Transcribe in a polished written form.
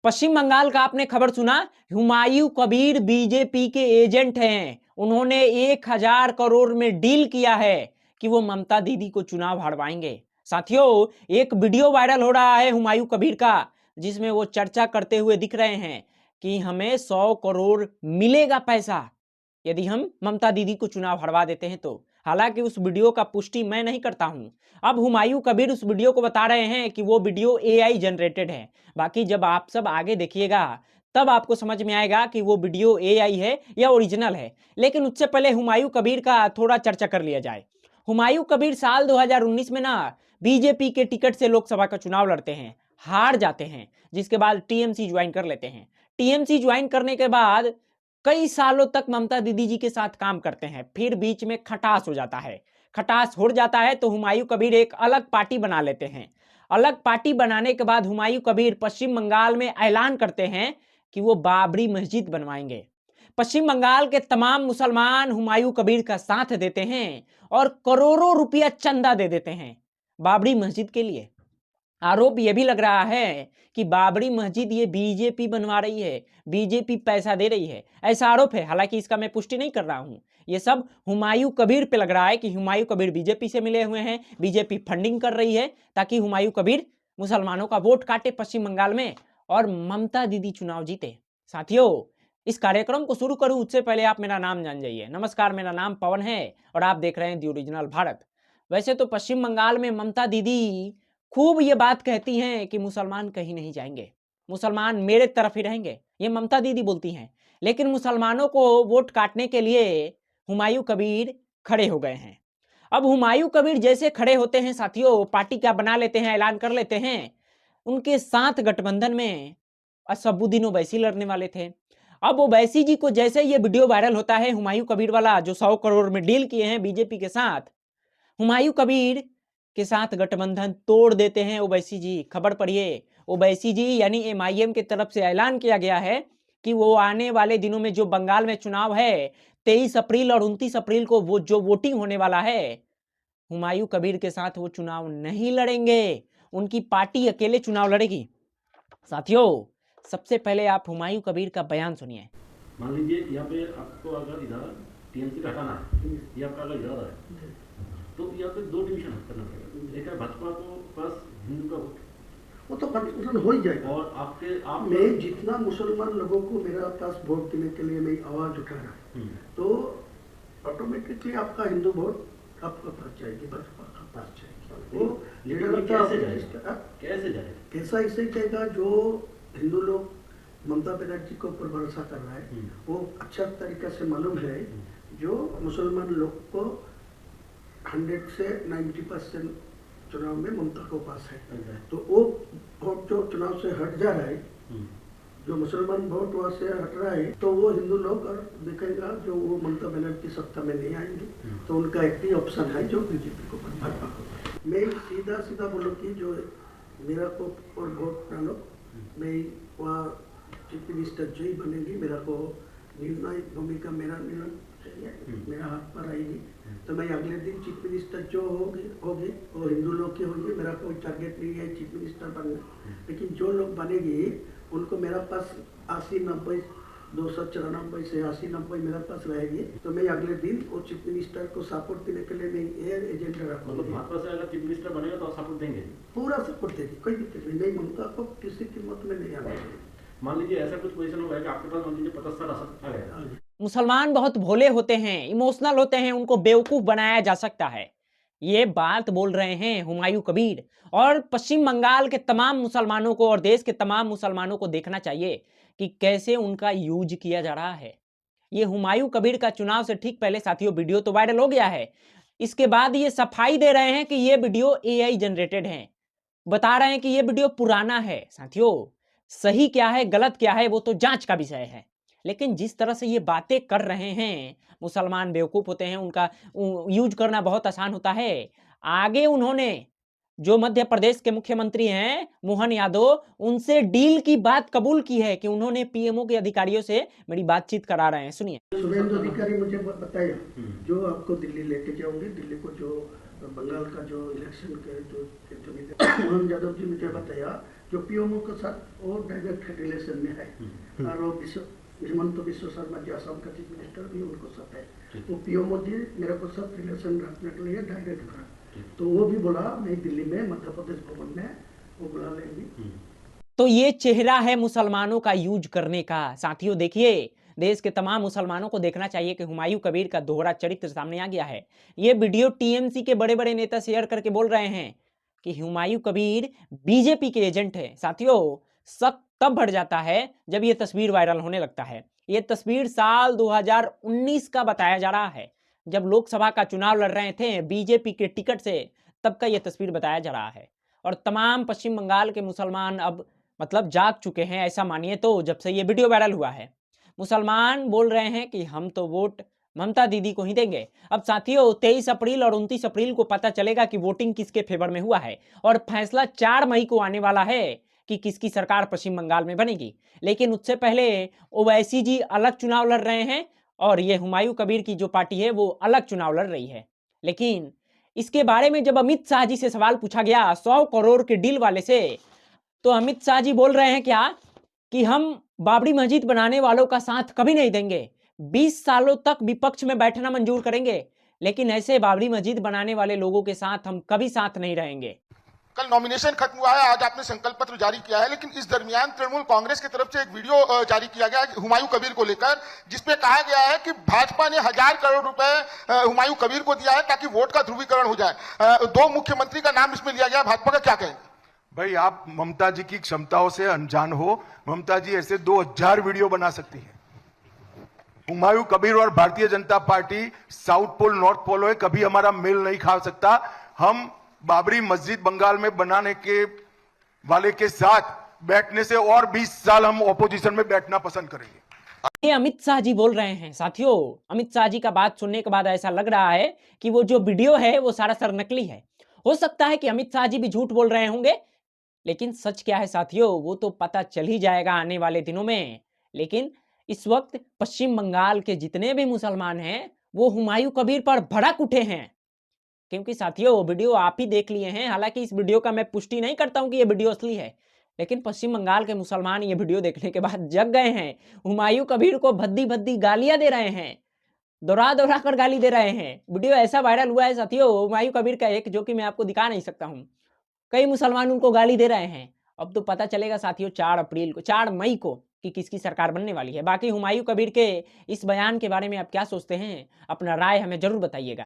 पश्चिम बंगाल का आपने खबर सुना? हुमायूं कबीर बीजेपी के एजेंट हैं। उन्होंने 1000 करोड़ में डील किया है कि वो ममता दीदी को चुनाव हरवाएंगे। साथियों, एक वीडियो वायरल हो रहा है हुमायूं कबीर का, जिसमें वो चर्चा करते हुए दिख रहे हैं कि हमें 100 करोड़ मिलेगा पैसा यदि हम ममता दीदी को चुनाव हरवा देते हैं तो। हालांकि उस वीडियो का पुष्टि मैं नहीं करता हूं। अब हुमायूं कबीर उस वीडियो को बता रहे हैं कि वो वीडियो एआई जनरेटेड है। बाकी जब आप सब आगे देखिएगा तब आपको समझ में आएगा कि वो वीडियो एआई है या ओरिजिनल है। लेकिन उससे पहले हुमायूं कबीर का थोड़ा चर्चा कर लिया जाए। हुमायूं कबीर साल 2019 में ना बीजेपी के टिकट से लोकसभा का चुनाव लड़ते हैं, हार जाते हैं, जिसके बाद टीएमसी ज्वाइन कर लेते हैं। टीएमसी ज्वाइन करने के बाद कई सालों तक ममता दीदी जी के साथ काम करते हैं। फिर बीच में खटास हो जाता है। खटास हो जाता है तो हुमायूं कबीर एक अलग पार्टी बना लेते हैं। अलग पार्टी बनाने के बाद हुमायूं कबीर पश्चिम बंगाल में ऐलान करते हैं कि वो बाबरी मस्जिद बनवाएंगे। पश्चिम बंगाल के तमाम मुसलमान हुमायूं कबीर का साथ देते हैं और करोड़ों रुपया चंदा दे देते हैं बाबरी मस्जिद के लिए। आरोप यह भी लग रहा है कि बाबरी मस्जिद ये बीजेपी बनवा रही है, बीजेपी पैसा दे रही है, ऐसा आरोप है। हालांकि इसका मैं पुष्टि नहीं कर रहा हूं। ये सब हुमायूं कबीर पे लग रहा है कि हुमायूं कबीर बीजेपी से मिले हुए हैं, बीजेपी फंडिंग कर रही है ताकि हुमायूं कबीर मुसलमानों का वोट काटे पश्चिम बंगाल में और ममता दीदी चुनाव जीते। साथियों, इस कार्यक्रम को शुरू करूं उससे पहले आप मेरा नाम जान जाइए। नमस्कार, मेरा नाम पवन है और आप देख रहे हैं दी ओरिजिनल भारत। वैसे तो पश्चिम बंगाल में ममता दीदी खूब ये बात कहती हैं कि मुसलमान कहीं नहीं जाएंगे, मुसलमान मेरे तरफ ही रहेंगे, ये ममता दीदी बोलती हैं। लेकिन मुसलमानों को वोट काटने के लिए हुमायूं कबीर खड़े हो गए हैं। अब हुमायूं कबीर जैसे खड़े होते हैं साथियों, पार्टी क्या बना लेते हैं, ऐलान कर लेते हैं। उनके साथ गठबंधन में असदुद्दीन ओवैसी लड़ने वाले थे। अब ओवैसी जी को जैसे ये वीडियो वायरल होता है हुमायूं कबीर वाला, जो 100 करोड़ में डील किए हैं बीजेपी के साथ, हुमायूं कबीर के साथ गठबंधन तोड़ देते हैं ओवैसी जी। खबर पढ़िए, ओवैसी जी यानी एमआईएम की तरफ से ऐलान किया गया है कि वो आने वाले दिनों में जो बंगाल में चुनाव है 23 अप्रैल और 29 अप्रैल को वो जो वोटिंग होने वाला है, हुमायूं कबीर के साथ वो चुनाव नहीं लड़ेंगे, उनकी पार्टी अकेले चुनाव लड़ेगी। साथियों, सबसे पहले आप हुमायूं कबीर का बयान सुनिए। मान लीजिए यहाँ पे आपको अगर इधर टीएमसी का हटाना है, ये आपका अगर इरादा है, तो यहाँ पे 2 डिवीजन करना पड़ेगा। एक है भाजपा को प्लस हिंदू का वोट, वो तो 50% हो ही जाएगा। और आप मैं जितना मुसलमान लोगों को मेरा पास वोट देने के लिए मैं आवाज उठा रहा हूँ, तो ऑटोमेटिकली आपका हिंदू वोट आपका पास जाएगी, भाजपा का पास जाएगी। वो कैसे जाएगा? कैसा इसे कहेगा जो हिंदू लोग ममता बनर्जी को ऊपर भरोसा कर रहा है, वो अच्छा तरीका से मालूम है। जो मुसलमान लोग को 100 से 90% चुनाव में ममता को पास है, तो वो वोट जो चुनाव से हट जा रहा है, जो मुसलमान वोट वहाँ से हट रहा है, तो वो हिंदू लोग और देखेगा जो वो ममता बनर्जी सत्ता में नहीं आएंगे, तो उनका एक ही ऑप्शन है जो बीजेपी को, भाजपा को। मैं सीधा बोलूँ कि जो मेरा को और वोट डालो, मैं वहाँ चीफ मिनिस्टर जो ही बनेगी, मेरा को निर्णायक भूमिका मेरा मेरा हाथ पर आएगी, तो मैं अगले दिन चीफ मिनिस्टर जो होगी वो हिंदू लोग की होगी। मेरा कोई टारगेट नहीं है चीफ मिनिस्टर बनना, लेकिन जो लोग बनेगी उनको मेरा पास 80-90 294 से 80-90 मेरा पास रहेगी, तो मैं अगले दिन वो चीफ मिनिस्टर को सपोर्ट देने के लिए मैं ये एजेंडा रखूँगा। मतलब भाजपा से अगर चीफ मिनिस्टर बनेगा तो सपोर्ट देंगे? पूरा सपोर्ट देगी, कोई दिक्कत नहीं। ममता को किसी कीमत में नहीं आना। मान लीजिए ऐसा कुछ पोजीशन होगा कि आपके पास मान लीजिए 50 आ गया। मुसलमान बहुत भोले होते हैं, इमोशनल होते हैं, उनको बेवकूफ बनाया जा सकता है। ये बात बोल रहे हैं हुमायूं कबीर। और पश्चिम बंगाल के तमाम मुसलमानों को और देश के तमाम मुसलमानों को देखना चाहिए कि कैसे उनका यूज किया जा रहा है। ये हुमायूं कबीर का चुनाव से ठीक पहले साथियों वीडियो तो वायरल हो गया है, इसके बाद ये सफाई दे रहे हैं कि ये वीडियो एआई जनरेटेड है, बता रहे हैं कि ये वीडियो पुराना है। साथियों, सही क्या है गलत क्या है वो तो जांच का विषय है, लेकिन जिस तरह से ये बातें कर रहे हैं, मुसलमान बेवकूफ होते हैं, उनका यूज करना बहुत आसान होता है। आगे उन्होंने जो मध्य प्रदेश के मुख्यमंत्री हैं मोहन यादव, उनसे डील की बात कबूल की है कि उन्होंने पीएमओ के अधिकारियों से मेरी बातचीत करा रहे हैं। सुनिए। शुभेंदु अधिकारी मुझे बताया जो आपको दिल्ली लेके जाओगे, दिल्ली को जो बंगाल का जो इलेक्शन के जो मोहन यादव जी मुझे बताया जो पीएमओ के साथ वो डायरेक्ट रिलेशन में है और वो हिमंत बिश्व शर्मा जी असम का चीफ मिनिस्टर भी उनको साथ है। वो पीएमओ जी मेरे को साथ रिलेशन रखने के लिए डायरेक्ट करा, तो वो भी बोला नई दिल्ली में मध्य प्रदेश भवन में वो बुला लेंगे। तो ये चेहरा है मुसलमानों का यूज करने का। साथियों देखिए, देश के तमाम मुसलमानों को देखना चाहिए कि हुमायूं कबीर का दोहरा चरित्र सामने आ गया है। ये वीडियो टीएमसी के बड़े बड़े नेता शेयर करके बोल रहे हैं कि हुमायूं कबीर बीजेपी के एजेंट है। साथियों, शक तब बढ़ जाता है जब ये तस्वीर वायरल होने लगता है। ये तस्वीर साल 2019 का बताया जा रहा है, जब लोकसभा का चुनाव लड़ रहे थे बीजेपी के टिकट से, तब का ये तस्वीर बताया जा रहा है। और तमाम पश्चिम बंगाल के मुसलमान अब मतलब जाग चुके हैं, ऐसा मानिए तो, जब से ये वीडियो वायरल हुआ है। मुसलमान बोल रहे हैं कि हम तो वोट ममता दीदी को ही देंगे। अब साथियों 23 अप्रैल और 29 अप्रैल को पता चलेगा कि वोटिंग किसके फेवर में हुआ है और फैसला 4 मई को आने वाला है कि किसकी सरकार पश्चिम बंगाल में बनेगी। लेकिन उससे पहले ओवैसी जी अलग चुनाव लड़ रहे हैं और ये हुमायूं कबीर की जो पार्टी है वो अलग चुनाव लड़ रही है। लेकिन इसके बारे में जब अमित शाह जी से सवाल पूछा गया 100 करोड़ के डील वाले से, तो अमित शाह जी बोल रहे हैं क्या कि हम बाबरी मस्जिद बनाने वालों का साथ कभी नहीं देंगे, 20 सालों तक विपक्ष में बैठना मंजूर करेंगे, लेकिन ऐसे बाबरी मस्जिद बनाने वाले लोगों के साथ हम कभी साथ नहीं रहेंगे। कल नॉमिनेशन खत्म हुआ है, आज आपने संकल्प पत्र जारी किया है, लेकिन इस दरमियान तृणमूल कांग्रेस की तरफ से एक वीडियो जारी किया गया हुमायूं कबीर को लेकर, जिसपे कहा गया है कि भाजपा ने 1000 करोड़ रुपए हुमायूं कबीर को दिया है ताकि वोट का ध्रुवीकरण हो जाए। 2 मुख्यमंत्री का नाम इसमें लिया गया, भाजपा का क्या कहेंगे? भाई आप ममता जी की क्षमताओं से अनजान हो। ममता जी ऐसे 2000 वीडियो बना सकती है। हुमायूं कबीर और Bharatiya Janata Party south pole north pole है, कभी हमारा मेल नहीं खा सकता। हम बाबरी मस्जिद बंगाल में बनाने के वाले के साथ बैठने से और 20 साल हम ऑपोजिशन में बैठना पसंद करेंगे। ये अमित शाह जी बोल रहे हैं। साथियों, अमित शाह जी का बात सुनने के बाद ऐसा लग रहा है कि वो जो वीडियो है वो सरासर नकली है। हो सकता है कि अमित शाह जी भी झूठ बोल रहे होंगे, लेकिन सच क्या है साथियों वो तो पता चल ही जाएगा आने वाले दिनों में। लेकिन इस वक्त पश्चिम बंगाल के जितने भी मुसलमान हैं वो हुमायूं कबीर पर भड़क उठे हैं, क्योंकि साथियों वो वीडियो आप ही देख लिए हैं। हालांकि इस वीडियो का मैं पुष्टि नहीं करता हूं कि ये वीडियो असली है, लेकिन पश्चिम बंगाल के मुसलमान ये वीडियो देखने के बाद जग गए हैं। हुमायूं कबीर को भद्दी भद्दी गालियां दे रहे हैं, दोहरा दोहरा कर गाली दे रहे हैं। वीडियो ऐसा वायरल हुआ है साथियों हुमायूं कबीर का एक, जो कि मैं आपको दिखा नहीं सकता हूं। कई मुसलमान उनको गाली दे रहे हैं। अब तो पता चलेगा साथियों 4 मई को कि किसकी सरकार बनने वाली है। बाकी हुमायूं कबीर के इस बयान के बारे में आप क्या सोचते हैं, अपना राय हमें जरूर बताइएगा।